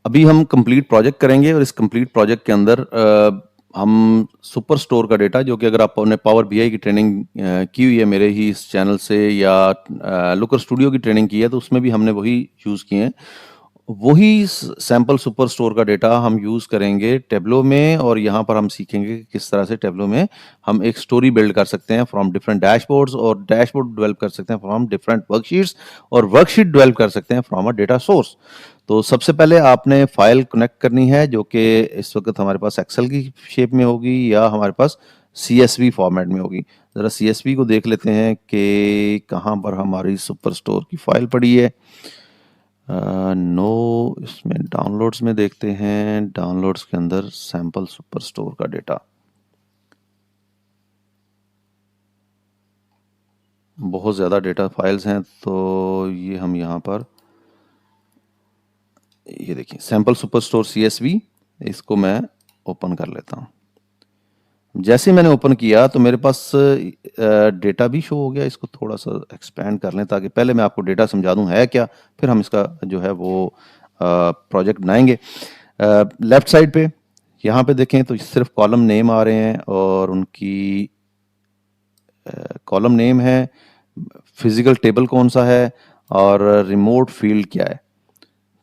अभी हम complete project करेंगे और इस कंप्लीट प्रोजेक्ट के अंदर हम सुपर स्टोर का डेटा, जो कि अगर आपने पावर बीआई की ट्रेनिंग की हुई है मेरे ही इस चैनल से, या लुकर स्टूडियो की ट्रेनिंग की है, तो उसमें भी हमने वही यूज़ किए हैं। वही सैंपल सुपर स्टोर का डेटा हम यूज़ करेंगे टेब्लो में, और यहाँ पर हम सीखेंगे कि किस तरह से टेब्लो में हम एक स्टोरी बिल्ड कर सकते हैं फ्रॉम डिफरेंट डैशबोर्ड्स, और डैशबोर्ड डेवलप कर सकते हैं फ्रॉम डिफरेंट वर्कशीट्स, और वर्कशीट डेवलप कर सकते हैं फ्रॉम अ डेटा सोर्स। तो सबसे पहले आपने फाइल कनेक्ट करनी है, जो कि इस वक्त हमारे पास एक्सेल की शेप में होगी या हमारे पास CSV फॉर्मेट में होगी। ज़रा CSV को देख लेते हैं कि कहाँ पर हमारी सुपर स्टोर की फाइल पड़ी है। नो, इसमें डाउनलोड्स में देखते हैं, डाउनलोड्स के अंदर सैंपल सुपर स्टोर का डेटा। बहुत ज़्यादा डेटा फाइल्स हैं, तो ये हम यहाँ पर, ये देखिए सैंपल सुपर स्टोर CSV, इसको मैं ओपन कर लेता हूँ। जैसे मैंने ओपन किया तो मेरे पास डेटा भी शो हो गया। इसको थोड़ा सा एक्सपेंड कर लें, ताकि पहले मैं आपको डेटा समझा दूं है क्या, फिर हम इसका जो है वो प्रोजेक्ट बनाएंगे। लेफ्ट साइड पे यहाँ पे देखें तो सिर्फ कॉलम नेम आ रहे हैं, और उनकी कॉलम नेम है, फिजिकल टेबल कौन सा है, और रिमोट फील्ड क्या है।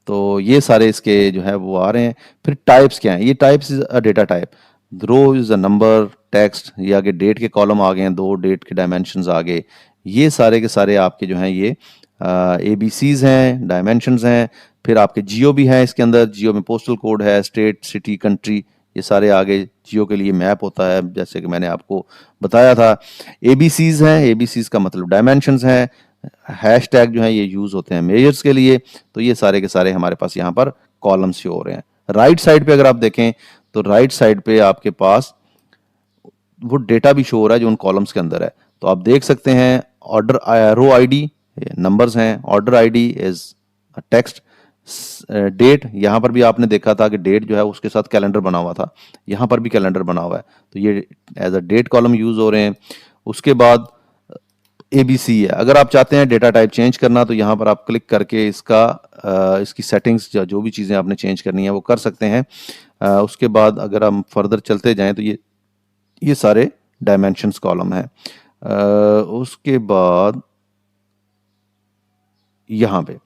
तो ये सारे इसके जो है वो आ रहे हैं। फिर टाइप्स क्या हैं, ये types is a data type, row is a number, text, ये आगे डेट के कॉलम आ गए हैं, 2 डेट के डायमेंशंस आ गए। ये सारे के सारे आपके जो हैं ये ABCs हैं, डायमेंशंस हैं। फिर आपके जियो भी हैं इसके अंदर, जियो में पोस्टल कोड है, स्टेट, सिटी, कंट्री, ये सारे आगे जियो के लिए मैप होता है, जैसे कि मैंने आपको बताया था। ABCs हैं, ABCs का मतलब डायमेंशंस हैं। हैश टैग जो है ये यूज होते हैं मेजर्स के लिए। तो ये सारे के सारे हमारे पास यहाँ पर कॉलम्स शो हो रहे हैं। राइट साइड पे अगर आप देखें तो राइट साइड पे आपके पास वो डेटा भी शो हो रहा है जो उन कॉलम्स के अंदर है। तो आप देख सकते हैं ऑर्डर रो आईडी नंबर्स हैं, order ID is text, date, यहाँ पर भी आपने देखा था कि डेट जो है उसके साथ कैलेंडर बना हुआ था, यहाँ पर भी कैलेंडर बना हुआ है, तो ये as a date column use हो रहे हैं। उसके बाद ABC है। अगर आप चाहते हैं डेटा टाइप चेंज करना, तो यहाँ पर आप क्लिक करके इसका इसकी सेटिंग्स जो भी चीज़ें आपने चेंज करनी है वो कर सकते हैं। उसके बाद अगर हम फर्दर चलते जाएं तो ये सारे डायमेंशंस कॉलम है। उसके बाद यहाँ पे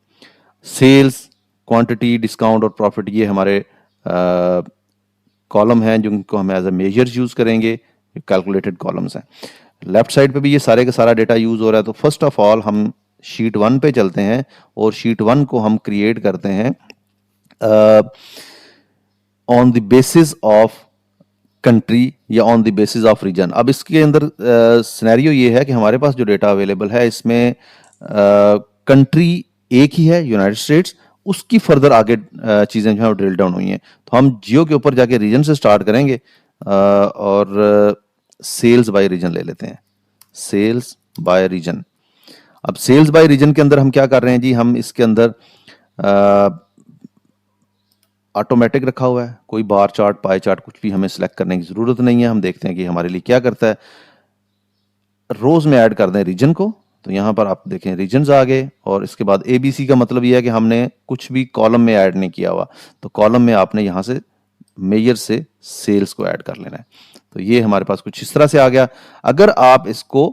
सेल्स, क्वांटिटी, डिस्काउंट और प्रॉफिट, ये हमारे कॉलम हैं जिनको हम एज अ मेजर्स यूज करेंगे, कैलकुलेटेड कॉलम्स हैं। लेफ्ट साइड पे भी ये सारे का सारा डेटा यूज हो रहा है। तो फर्स्ट ऑफ ऑल हम शीट 1 पे चलते हैं, और शीट 1 को हम क्रिएट करते हैं on the basis of country या on the basis of region. अब इसके अंदर सिनेरियो ये है कि हमारे पास जो डेटा अवेलेबल है इसमें कंट्री एक ही है, यूनाइटेड स्टेट्स, उसकी फर्दर आगे चीज़ें जो है वो ड्रिल डाउन हुई हैं। तो हम जियो के ऊपर जाके रीजन से स्टार्ट करेंगे, और सेल्स बाय रीजन ले लेते हैं, सेल्स बाय रीजन। अब सेल्स बाय रीजन के अंदर हम क्या कर रहे हैं जी, हम इसके अंदर ऑटोमेटिक रखा हुआ है, कोई बार चार्ट, पाई चार्ट कुछ भी हमें सेलेक्ट करने की ज़रूरत नहीं है। हम देखते हैं कि हमारे लिए क्या करता है। रोज में ऐड कर दें रीजन को, तो यहाँ पर आप देखें रीजन्स आ गए, और इसके बाद ABC का मतलब ये है कि हमने कुछ भी कॉलम में ऐड नहीं किया हुआ, तो कॉलम में आपने यहाँ से मेजर से सेल्स को ऐड कर लेना है। तो ये हमारे पास कुछ इस तरह से आ गया। अगर आप इसको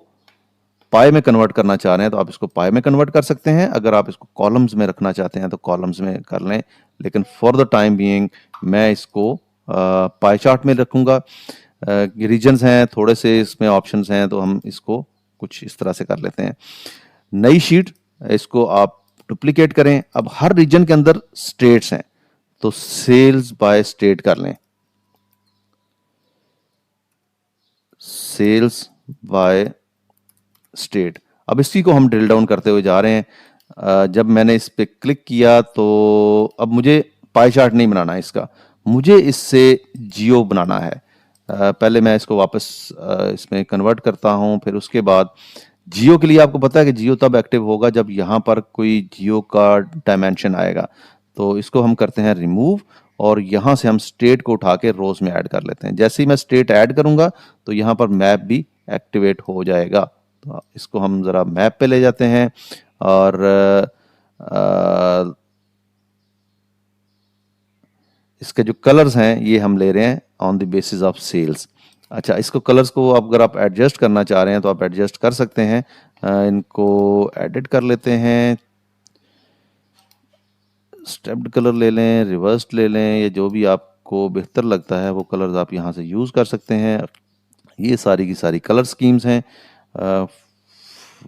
पाई में कन्वर्ट करना चाह रहे हैं तो आप इसको पाई में कन्वर्ट कर सकते हैं, अगर आप इसको कॉलम्स में रखना चाहते हैं तो कॉलम्स में कर लें, लेकिन फॉर द टाइम बीइंग मैं इसको पाई चार्ट में रखूंगा। रीजन्स हैं, थोड़े से इसमें ऑप्शंस हैं, तो हम इसको कुछ इस तरह से कर लेते हैं। नई शीट, इसको आप डुप्लीकेट करें। अब हर रीजन के अंदर स्टेट्स हैं, तो सेल्स बाय स्टेट कर लें, सेल्स बाय स्टेट। अब इसी को हम ड्रिल डाउन करते हुए जा रहे हैं। जब मैंने इस पे क्लिक किया तो अब मुझे पाई चार्ट नहीं बनाना है इसका, मुझे इससे जियो बनाना है। पहले मैं इसको वापस इसमें कन्वर्ट करता हूं, फिर उसके बाद जियो के लिए आपको पता है कि जियो तब एक्टिव होगा जब यहाँ पर कोई जियो का डायमेंशन आएगा। तो इसको हम करते हैं रिमूव, और यहाँ से हम स्टेट को उठा के रोज में ऐड कर लेते हैं। जैसे ही मैं स्टेट ऐड करूंगा तो यहाँ पर मैप भी एक्टिवेट हो जाएगा। तो इसको हम ज़रा मैप पे ले जाते हैं, और इसके जो कलर्स हैं ये हम ले रहे हैं on the basis of sales. अच्छा, इसको कलर्स को अगर आप एडजस्ट करना चाह रहे हैं तो आप एडजस्ट कर सकते हैं। इनको एडिट कर लेते हैं, स्टेप्ड कलर ले लें, रिवर्स्ड ले लें, या जो भी आपको बेहतर लगता है वो कलर्स आप यहाँ से यूज़ कर सकते हैं। ये सारी की सारी कलर स्कीम्स हैं।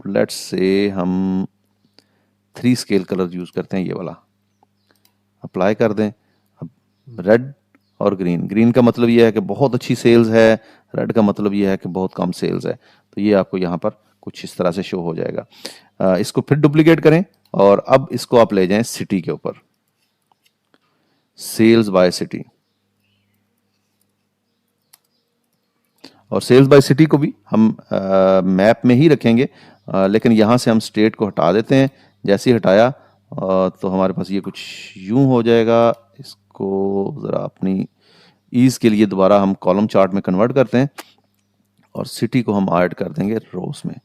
लेट्स से हम 3 स्केल कलर यूज़ करते हैं, ये वाला अप्लाई कर दें। अब रेड और ग्रीन, ग्रीन का मतलब ये है कि बहुत अच्छी सेल्स है, रेड का मतलब ये है कि बहुत कम सेल्स है। तो ये आपको यहाँ पर कुछ इस तरह से शो हो जाएगा। इसको फिर डुप्लीकेट करें और अब इसको आप ले जाएं सिटी के ऊपर, सेल्स बाय सिटी। और सेल्स बाय सिटी को भी हम मैप में ही रखेंगे, लेकिन यहाँ से हम स्टेट को हटा देते हैं। जैसे ही हटाया तो हमारे पास ये कुछ यूं हो जाएगा। इसको ज़रा अपनी ईज के लिए दोबारा हम कॉलम चार्ट में कन्वर्ट करते हैं और सिटी को हम ऐड कर देंगे रोज में।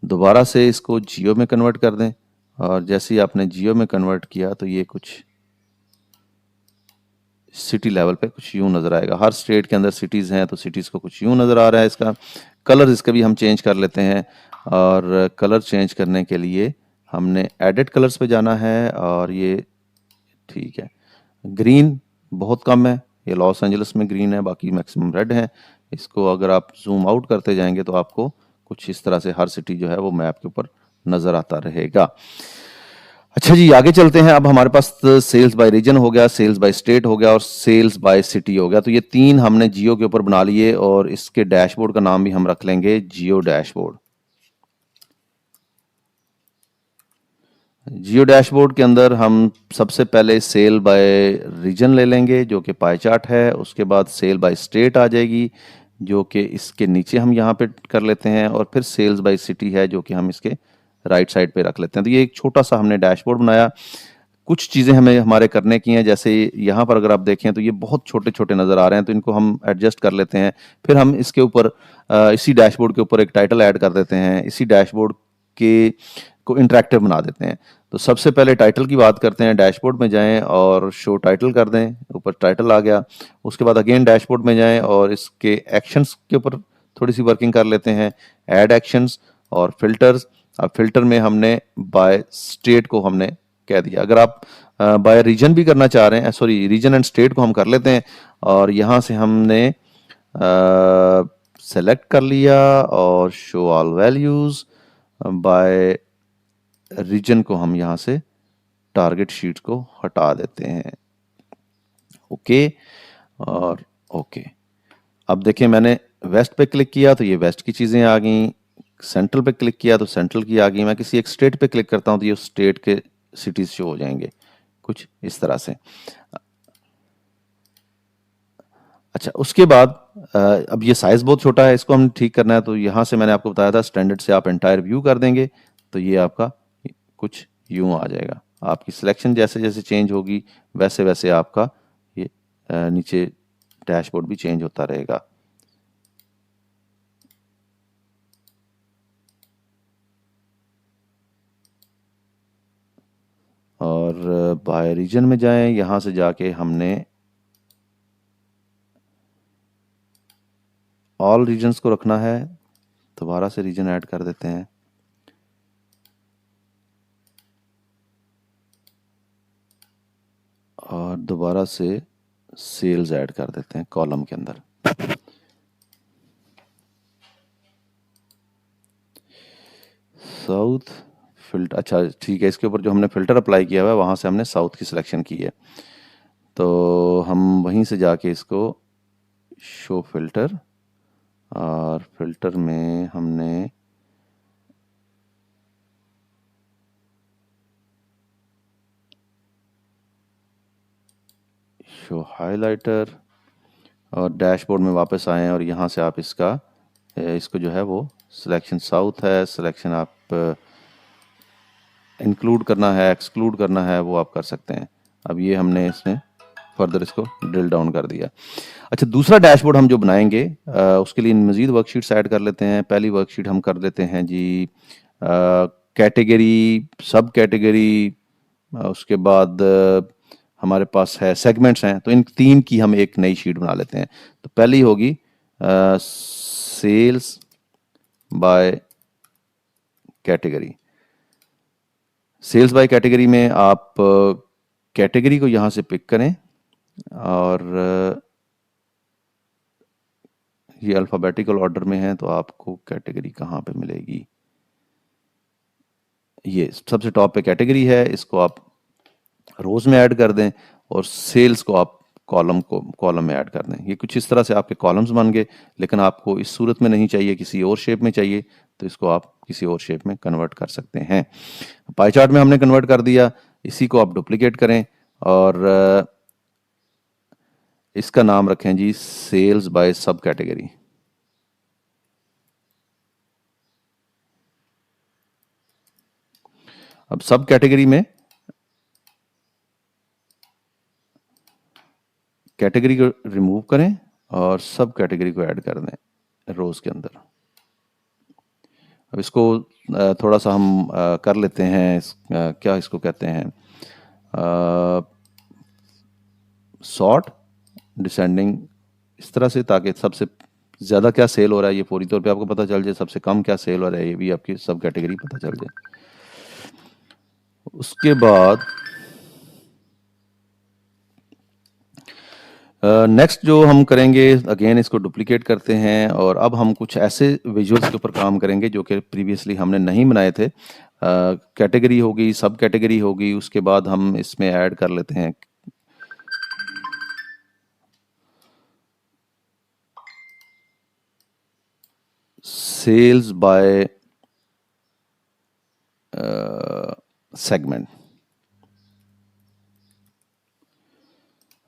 दोबारा से इसको जियो में कन्वर्ट कर दें और जैसे ही आपने जियो में कन्वर्ट किया तो ये कुछ सिटी लेवल पे कुछ यूं नज़र आएगा। हर स्टेट के अंदर सिटीज़ हैं तो सिटीज़ को कुछ यूं नज़र आ रहा है। इसका कलर इसका भी हम चेंज कर लेते हैं और कलर चेंज करने के लिए हमने एडिट कलर्स पे जाना है और ये ठीक है। ग्रीन बहुत कम है, ये लॉस एंजल्स में ग्रीन है, बाकी मैक्सिमम रेड है। इसको अगर आप जूम आउट करते जाएंगे तो आपको कुछ इस तरह से हर सिटी जो है वो मैप के ऊपर नज़र आता रहेगा। अच्छा जी, आगे चलते हैं। अब हमारे पास सेल्स बाय रीजन हो गया, सेल्स बाय स्टेट हो गया और सेल्स बाय सिटी हो गया। तो ये 3 हमने जियो के ऊपर बना लिए और इसके डैशबोर्ड का नाम भी हम रख लेंगे जियो डैशबोर्ड। जियो डैशबोर्ड के अंदर हम सबसे पहले सेल बाय रीजन ले लेंगे जो कि पाई चार्ट है। उसके बाद सेल बाय स्टेट आ जाएगी जो कि इसके नीचे हम यहाँ पे कर लेते हैं और फिर सेल्स बाय सिटी है जो कि हम इसके राइट साइड पे रख लेते हैं। तो ये एक छोटा सा हमने डैशबोर्ड बनाया। कुछ चीज़ें हमें हमारे करने की हैं, जैसे यहाँ पर अगर आप देखें तो ये बहुत छोटे छोटे नज़र आ रहे हैं, तो इनको हम एडजस्ट कर लेते हैं। फिर हम इसके ऊपर इसी डैशबोर्ड के ऊपर एक टाइटल ऐड कर देते हैं, इसी डैशबोर्ड के को इंटरेक्टिव बना देते हैं। तो सबसे पहले टाइटल की बात करते हैं। डैशबोर्ड में जाएं और शो टाइटल कर दें, ऊपर टाइटल आ गया। उसके बाद अगेन डैशबोर्ड में जाएं और इसके एक्शंस के ऊपर थोड़ी सी वर्किंग कर लेते हैं, ऐड एक्शंस और फिल्टर्स। अब फिल्टर में हमने बाय स्टेट को हमने कह दिया। अगर आप बाय रीजन भी करना चाह रहे हैं, सॉरी रीजन एंड स्टेट को हम कर लेते हैं और यहाँ से हमने सेलेक्ट कर लिया और show all values. By region को हम यहाँ से टारगेट शीट को हटा देते हैं। ओके और ओके। अब देखें, मैंने वेस्ट पे क्लिक किया तो ये वेस्ट की चीज़ें आ गई, सेंट्रल पे क्लिक किया तो सेंट्रल की आ गई। मैं किसी एक स्टेट पे क्लिक करता हूँ तो ये स्टेट के सिटीज़ शो हो जाएंगे कुछ इस तरह से। अच्छा, उसके बाद अब ये साइज़ बहुत छोटा है, इसको हम ठीक करना है। तो यहाँ से मैंने आपको बताया था स्टैंडर्ड से आप एंटायर व्यू कर देंगे तो ये आपका कुछ यूं आ जाएगा। आपकी सिलेक्शन जैसे जैसे चेंज होगी वैसे वैसे आपका ये नीचे डैशबोर्ड भी चेंज होता रहेगा। और बाय रीजन में जाएं, यहाँ से जाके हमने ऑल रीजन्स को रखना है। दोबारा से रीजन ऐड कर देते हैं और दोबारा से सेल्स ऐड कर देते हैं कॉलम के अंदर। साउथ फिल्टर, अच्छा ठीक है, इसके ऊपर जो हमने फ़िल्टर अप्लाई किया हुआ है वहाँ से हमने साउथ की सिलेक्शन की है। तो हम वहीं से जाके इसको शो फिल्टर और फिल्टर में हमने शो हाइलाइटर और डैशबोर्ड में वापस आए और यहाँ से आप इसको जो है वो सिलेक्शन साउथ है, सिलेक्शन आप इंक्लूड करना है, एक्सक्लूड करना है, वो आप कर सकते हैं। अब ये हमने इसमें फर्दर इसको ड्रिल डाउन कर दिया। अच्छा, दूसरा डैशबोर्ड हम जो बनाएंगे उसके लिए मज़ीद वर्कशीट्स ऐड कर लेते हैं। पहली वर्कशीट हम कर देते हैं जी कैटेगरी, सब कैटेगरी। उसके बाद हमारे पास है सेगमेंट्स हैं, तो इन तीन की हम एक नई शीट बना लेते हैं। तो पहली होगी sales by category. Sales by category में आप कैटेगरी को यहाँ से पिक करें और ये अल्फ़ाबेटिकल ऑर्डर में है, तो आपको कैटेगरी कहाँ पे मिलेगी, ये सबसे टॉप पे कैटेगरी है, इसको आप रोज में ऐड कर दें और सेल्स को आप कॉलम में ऐड कर दें। ये कुछ इस तरह से आपके कॉलम्स बन गए, लेकिन आपको इस सूरत में नहीं चाहिए, किसी और शेप में चाहिए, तो इसको आप किसी और शेप में कन्वर्ट कर सकते हैं। पाई चार्ट में हमने कन्वर्ट कर दिया, इसी को आप डुप्लीकेट करें और इसका नाम रखें जी सेल्स बाय सब कैटेगरी। अब सब कैटेगरी में कैटेगरी को रिमूव करें और सब कैटेगरी को ऐड कर दें रोज के अंदर। अब इसको थोड़ा सा हम कर लेते हैं, क्या इसको कहते हैं, सॉर्ट डिसेंडिंग, इस तरह से, ताकि सबसे ज़्यादा क्या सेल हो रहा है ये पूरी तौर पे आपको पता चल जाए, सबसे कम क्या सेल हो रहा है ये भी आपकी सब कैटेगरी पता चल जाए। उसके बाद नेक्स्ट जो हम करेंगे, अगेन इसको डुप्लीकेट करते हैं और अब हम कुछ ऐसे विजुअल्स के ऊपर काम करेंगे जो कि प्रीवियसली हमने नहीं बनाए थे। कैटेगरी होगी, सब कैटेगरी होगी, उसके बाद हम इसमें ऐड कर लेते हैं सेल्स बाय सेगमेंट।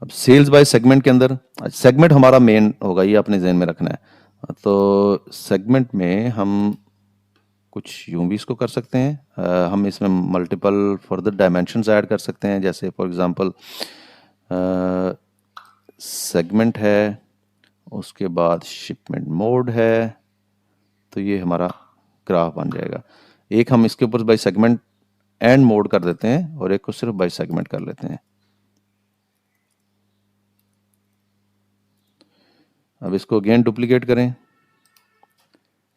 अब सेल्स बाय सेगमेंट के अंदर सेगमेंट हमारा मेन होगा, ये अपने जहन में रखना है। तो सेगमेंट में हम कुछ यूं भी इसको कर सकते हैं, हम इसमें मल्टीपल फर्दर डायमेंशंस ऐड कर सकते हैं, जैसे फॉर एग्जांपल सेगमेंट है, उसके बाद शिपमेंट मोड है, तो ये हमारा ग्राफ बन जाएगा। एक हम इसके ऊपर बाय सेगमेंट एंड मोड कर देते हैं और एक को सिर्फ बाय सेगमेंट कर लेते हैं। अब इसको अगेन डुप्लीकेट करें,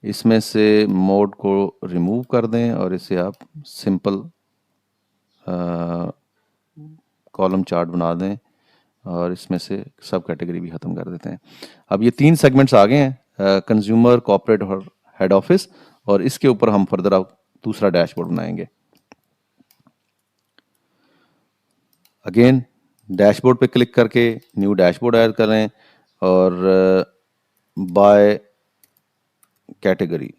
इसमें से मोड को रिमूव कर दें और इसे आप सिंपल कॉलम चार्ट बना दें और इसमें से सब कैटेगरी भी ख़त्म कर देते हैं। अब ये तीन सेगमेंट्स आ गए हैं, कंज्यूमर, कॉर्पोरेट और हेड ऑफिस, और इसके ऊपर हम फर्दर अब दूसरा डैशबोर्ड बनाएंगे। अगेन डैशबोर्ड पे क्लिक करके न्यू डैशबोर्ड ऐड करें और by category,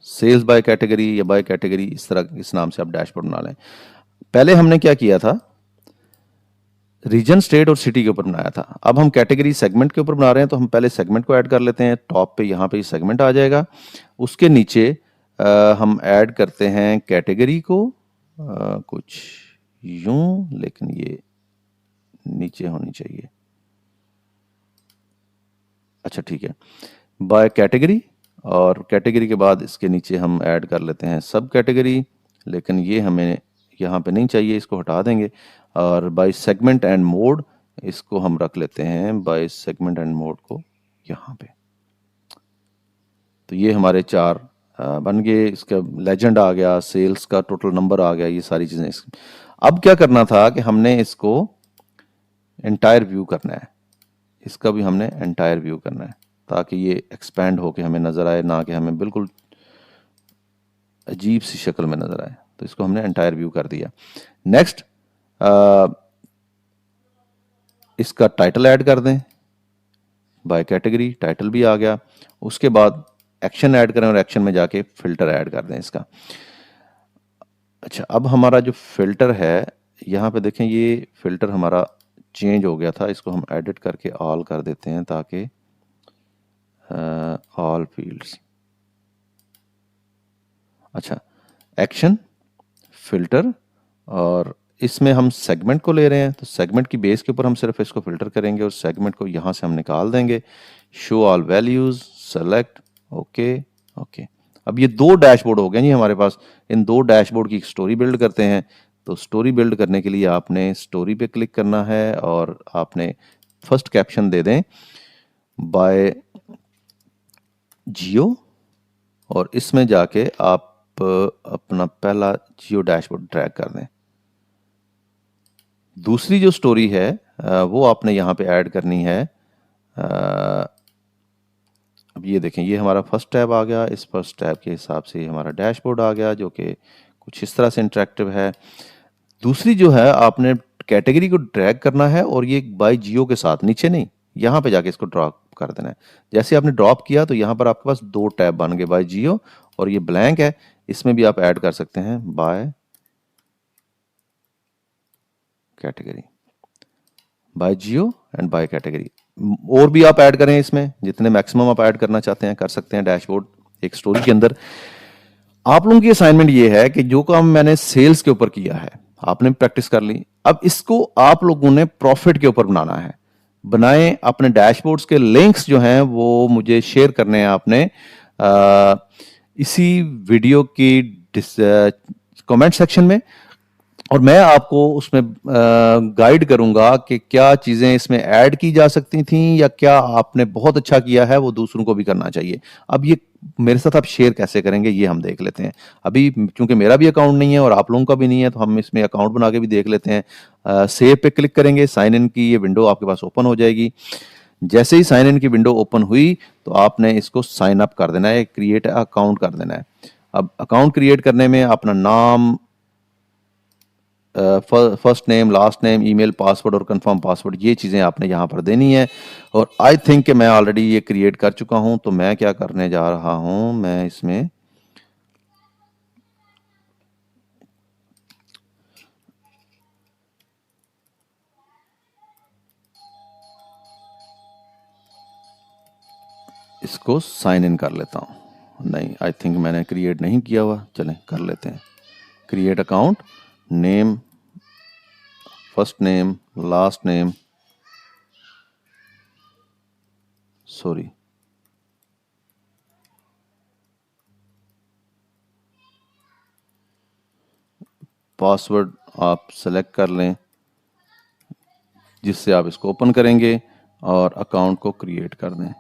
sales by category या बाय कैटेगरी, इस तरह इस नाम से आप डैशबोर्ड बना लें। पहले हमने क्या किया था, रीजन, स्टेट और सिटी के ऊपर बनाया था। अब हम कैटेगरी सेगमेंट के ऊपर बना रहे हैं, तो हम पहले सेगमेंट को ऐड कर लेते हैं। टॉप पे यहाँ पे सेगमेंट आ जाएगा, उसके नीचे हम ऐड करते हैं कैटेगरी को, कुछ यूं, लेकिन ये नीचे होनी चाहिए, अच्छा ठीक है, बाय कैटेगरी, और कैटेगरी के बाद इसके नीचे हम ऐड कर लेते हैं सब कैटेगरी, लेकिन ये हमें यहाँ पे नहीं चाहिए, इसको हटा देंगे। और बाय सेगमेंट एंड मोड, इसको हम रख लेते हैं बाय सेगमेंट एंड मोड को यहाँ पे। तो ये हमारे चार बन गए, इसका लेजेंड आ गया, सेल्स का टोटल नंबर आ गया, ये सारी चीज़ें। अब क्या करना था कि हमने इसको एंटायर व्यू करना है, इसका भी हमने एंटायर व्यू करना है, ताकि ये एक्सपैंड होके हमें नज़र आए, ना कि हमें बिल्कुल अजीब सी शक्ल में नज़र आए। तो इसको हमने एंटायर व्यू कर दिया। नेक्स्ट इसका टाइटल ऐड कर दें, बाय कैटेगरी टाइटल भी आ गया। उसके बाद एक्शन ऐड करें और एक्शन में जाके फिल्टर ऐड कर दें इसका। अच्छा, अब हमारा जो फिल्टर है, यहाँ पे देखें, ये फिल्टर हमारा चेंज हो गया था, इसको हम एडिट करके ऑल कर देते हैं, ताकि ऑल फील्ड्स, अच्छा, एक्शन, फिल्टर, और इसमें हम सेगमेंट को ले रहे हैं, तो सेगमेंट की बेस के ऊपर हम सिर्फ इसको फिल्टर करेंगे और सेगमेंट को यहाँ से हम निकाल देंगे। Show all values, select, okay okay. अब ये दो डैशबोर्ड हो गए जी हमारे पास। इन दो डैशबोर्ड की स्टोरी बिल्ड करते हैं। तो स्टोरी बिल्ड करने के लिए आपने स्टोरी पे क्लिक करना है और आपने फर्स्ट कैप्शन दे दें बाय जियो, और इसमें जाके आप अपना पहला जियो डैशबोर्ड ड्रैग कर दें। दूसरी जो स्टोरी है वो आपने यहाँ पे ऐड करनी है। अब ये देखें, ये हमारा फर्स्ट टैब आ गया। इस फर्स्ट टैब के हिसाब से हमारा डैशबोर्ड आ गया, जो कि कुछ इस तरह से इंटरेक्टिव है। दूसरी जो है, आपने कैटेगरी को ड्रैग करना है और ये बाय जियो के साथ, नीचे नहीं, यहाँ पे जाके इसको ड्रॉप कर देना है। जैसे आपने ड्रॉप किया तो यहाँ पर आपके पास दो टैब बन गए, बाय जियो, और ये ब्लैंक है, इसमें भी आप ऐड कर सकते हैं by category, by geo and by category. और भी आप ऐड करें, इसमें जितने मैक्सिमम आप ऐड करना चाहते हैं कर सकते हैं डैशबोर्ड एक स्टोरी के अंदर। आप लोगों की असाइनमेंट ये है कि जो काम मैंने सेल्स के ऊपर किया है आपने प्रैक्टिस कर ली, अब इसको आप लोगों ने प्रॉफिट के ऊपर बनाना है। बनाएं, अपने डैशबोर्ड्स के लिंक्स जो हैं वो मुझे शेयर करने हैं आपने इसी वीडियो की कमेंट सेक्शन में, और मैं आपको उसमें गाइड करूंगा कि क्या चीजें इसमें ऐड की जा सकती थी या क्या आपने बहुत अच्छा किया है वो दूसरों को भी करना चाहिए। अब ये मेरे साथ आप शेयर कैसे करेंगे ये हम देख लेते हैं। अभी क्योंकि मेरा भी अकाउंट नहीं है और आप लोगों का भी नहीं है, तो हम इसमें अकाउंट बना के भी देख लेते हैं। सेव पे क्लिक करेंगे, साइन इन की ये विंडो आपके पास ओपन हो जाएगी। जैसे ही साइन इन की विंडो ओपन हुई तो आपने इसको साइन अप कर देना है, क्रिएट अकाउंट कर देना है। अब अकाउंट क्रिएट करने में अपना नाम, first name, last name, email, password और कंफर्म पासवर्ड, ये चीज़ें आपने यहाँ पर देनी है। और आई थिंक कि मैं ऑलरेडी ये क्रिएट कर चुका हूँ, तो मैं क्या करने जा रहा हूँ, मैं इसमें इसको साइन इन कर लेता हूँ। नहीं, आई थिंक मैंने क्रिएट नहीं किया हुआ, चलें कर लेते हैं। Create account, name, first name, last name, sorry, password आप सेलेक्ट कर लें जिससे आप इसको ओपन करेंगे, और अकाउंट को क्रिएट कर दें।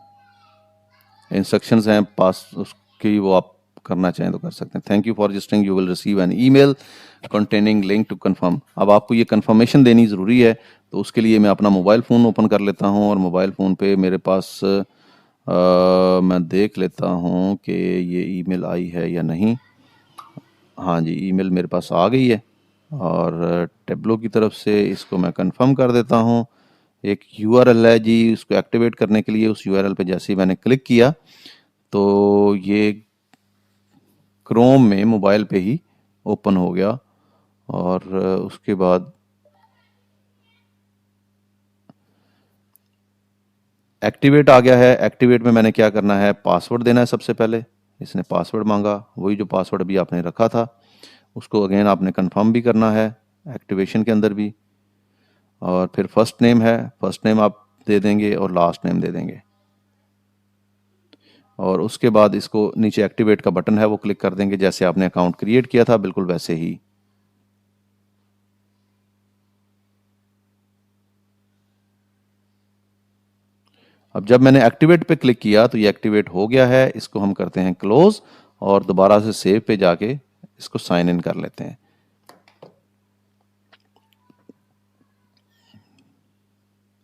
इंस्ट्रक्शंस हैं पास उसकी, वो आप करना चाहें तो कर सकते हैं। Thank you for registering, you will receive an email containing link to confirm. अब आपको ये कंफर्मेशन देनी ज़रूरी है, तो उसके लिए मैं अपना मोबाइल फ़ोन ओपन कर लेता हूँ, और मोबाइल फ़ोन पे मेरे पास मैं देख लेता हूँ कि ये ईमेल आई है या नहीं। हाँ जी, ईमेल मेरे पास आ गई है, और टेब्लो की तरफ से इसको मैं कंफर्म कर देता हूँ। एक यूआरएल है जी, उसको एक्टिवेट करने के लिए उस यूआरएल पे जैसे ही मैंने क्लिक किया तो ये क्रोम में मोबाइल पे ही ओपन हो गया। और उसके बाद एक्टिवेट आ गया है। एक्टिवेट में मैंने क्या करना है, पासवर्ड देना है सबसे पहले। इसने पासवर्ड मांगा, वही जो पासवर्ड अभी आपने रखा था उसको अगेन आपने कंफर्म भी करना है एक्टिवेशन के अंदर भी। और फिर फर्स्ट नेम है, फर्स्ट नेम आप दे देंगे और लास्ट नेम दे देंगे, और उसके बाद इसको नीचे एक्टिवेट का बटन है वो क्लिक कर देंगे, जैसे आपने अकाउंट क्रिएट किया था बिल्कुल वैसे ही। अब जब मैंने एक्टिवेट पे क्लिक किया तो ये एक्टिवेट हो गया है। इसको हम करते हैं क्लोज, और दोबारा से सेव पे जाके इसको साइन इन कर लेते हैं।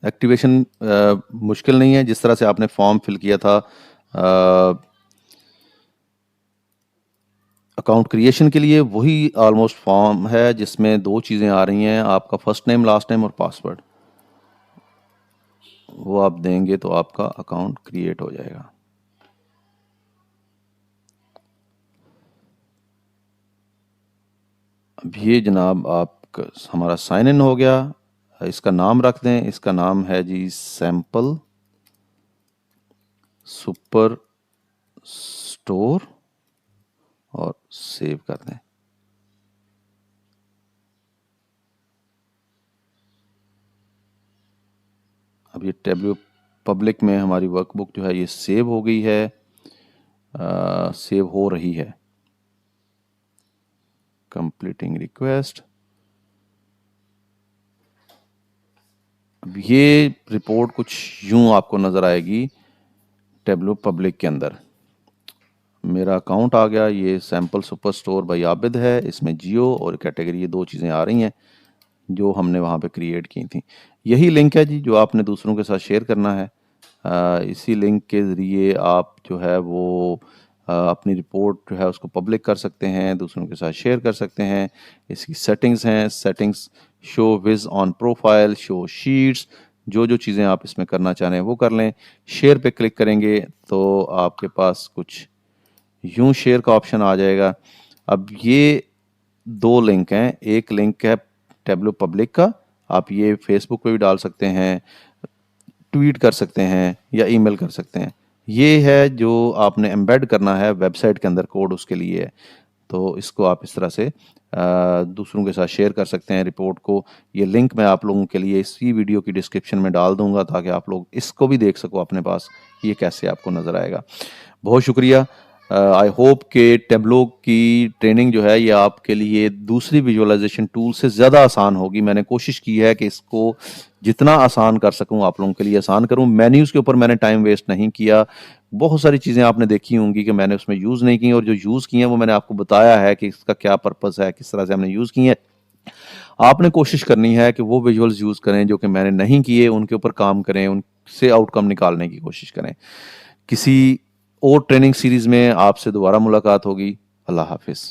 एक्टिवेशन मुश्किल नहीं है, जिस तरह से आपने फॉर्म फिल किया था अकाउंट क्रिएशन के लिए, वही ऑलमोस्ट फॉर्म है जिसमें दो चीज़ें आ रही हैं, आपका फर्स्ट नेम, लास्ट नेम और पासवर्ड। वो आप देंगे तो आपका अकाउंट क्रिएट हो जाएगा। अब ये जनाब आप हमारा साइन इन हो गया। इसका नाम रख दें, इसका नाम है जी सैंपल सुपर स्टोर, और सेव कर दें। अब ये टेबल्यू पब्लिक में हमारी वर्कबुक जो है ये सेव हो गई है, सेव हो रही है। कंप्लीटिंग रिक्वेस्ट, अब ये रिपोर्ट कुछ यूं आपको नज़र आएगी टेबलो पब्लिक के अंदर। मेरा अकाउंट आ गया, ये sample super store bye Abid है, इसमें जियो और कैटेगरी ये दो चीज़ें आ रही हैं जो हमने वहाँ पे क्रिएट की थी। यही लिंक है जी जो आपने दूसरों के साथ शेयर करना है। इसी लिंक के ज़रिए आप जो है वो अपनी रिपोर्ट जो है उसको पब्लिक कर सकते हैं, दूसरों के साथ शेयर कर सकते हैं। इसकी सेटिंग्स हैं, settings show विज़ on profile, show sheets, जो जो चीज़ें आप इसमें करना चाह रहे हैं वो कर लें। शेयर पे क्लिक करेंगे तो आपके पास कुछ यूं शेयर का ऑप्शन आ जाएगा। अब ये दो लिंक हैं, एक लिंक है टेबलो पब्लिक का, आप ये फेसबुक पे भी डाल सकते हैं, ट्वीट कर सकते हैं या ईमेल कर सकते हैं। ये है जो आपने एम्बेड करना है वेबसाइट के अंदर, कोड उसके लिए है। तो इसको आप इस तरह से दूसरों के साथ शेयर कर सकते हैं रिपोर्ट को। ये लिंक मैं आप लोगों के लिए इसी वीडियो की डिस्क्रिप्शन में डाल दूंगा ताकि आप लोग इसको भी देख सको अपने पास, ये कैसे आपको नज़र आएगा। बहुत शुक्रिया। आई होप कि टेबलो की ट्रेनिंग जो है ये आपके लिए दूसरी विजुअलाइजेशन टूल से ज़्यादा आसान होगी। मैंने कोशिश की है कि इसको जितना आसान कर सकूं आप लोगों के लिए आसान करूं। मेन्यूज़ के ऊपर मैंने टाइम वेस्ट नहीं किया। बहुत सारी चीज़ें आपने देखी होंगी कि मैंने उसमें यूज़ नहीं की, और जो यूज़ की हैं वो मैंने आपको बताया है कि इसका क्या पर्पज़ है, किस तरह से हमने यूज़ की है। आपने कोशिश करनी है कि वो विजुअल्स यूज़ करें जो कि मैंने नहीं किए, उनके ऊपर काम करें, उनसे आउटकम निकालने की कोशिश करें। किसी और ट्रेनिंग सीरीज़ में आपसे दोबारा मुलाकात होगी। अल्लाह हाफिज़।